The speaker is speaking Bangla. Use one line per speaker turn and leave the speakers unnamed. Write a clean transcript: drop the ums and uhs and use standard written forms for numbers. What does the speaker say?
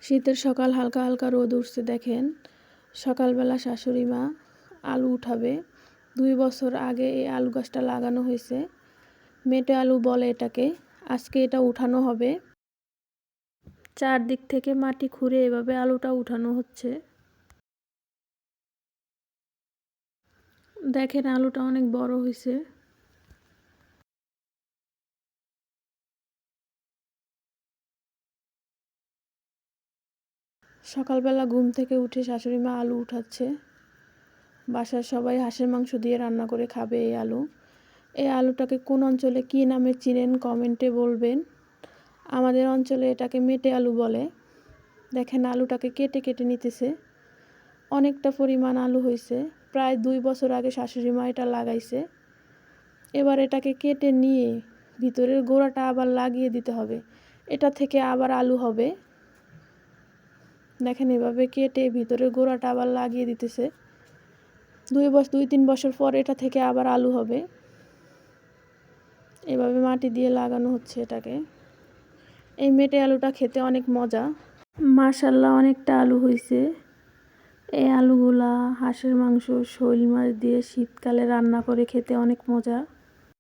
শীতের সকাল, হালকা হালকা রোদ উঠছে দেখেন। সকালবেলা শাশুড়ি মা আলু উঠাবে। 2 বছর আগে এই আলু গাছটা লাগানো হয়েছে। মেটে আলু বলে এটাকে। আজকে এটা উঠানো হবে। চারদিক থেকে মাটি খুঁড়ে এভাবে আলুটা উঠানো হচ্ছে। দেখেন আলুটা অনেক বড় হয়েছে। সকালবেলা ঘুম থেকে উঠে শাশুড়ি মা আলু উঠাচ্ছে। বাসার সবাই হাঁসের মাংস দিয়ে রান্না করে খাবে এই আলু। এই আলুটাকে কোন অঞ্চলে কী নামে চিনেন কমেন্টে বলবেন। আমাদের অঞ্চলে এটাকে মেটে আলু বলে। দেখেন আলুটাকে কেটে কেটে নিতেছে। অনেকটা পরিমাণ আলু হয়েছে। প্রায় 2 বছর আগে শাশুড়ি মা এটা লাগাইছে। এবার এটাকে কেটে নিয়ে ভিতরের গোড়াটা আবার লাগিয়ে দিতে হবে। এটা থেকে আবার আলু হবে। দেখেন এভাবে কেটে ভিতরের গোড়াটা আবার লাগিয়ে দিতেছে। 2-3 বছর পর এটা থেকে আবার আলু হবে। এভাবে মাটি দিয়ে লাগানো হচ্ছে এটাকে। এই মেটে আলুটা খেতে অনেক মজা। মাশাআল্লাহ অনেকটা আলু হয়েছে। এই আলুগুলা হাঁসের মাংস, শৈল মাছ দিয়ে শীতকালে রান্না করে খেতে অনেক মজা।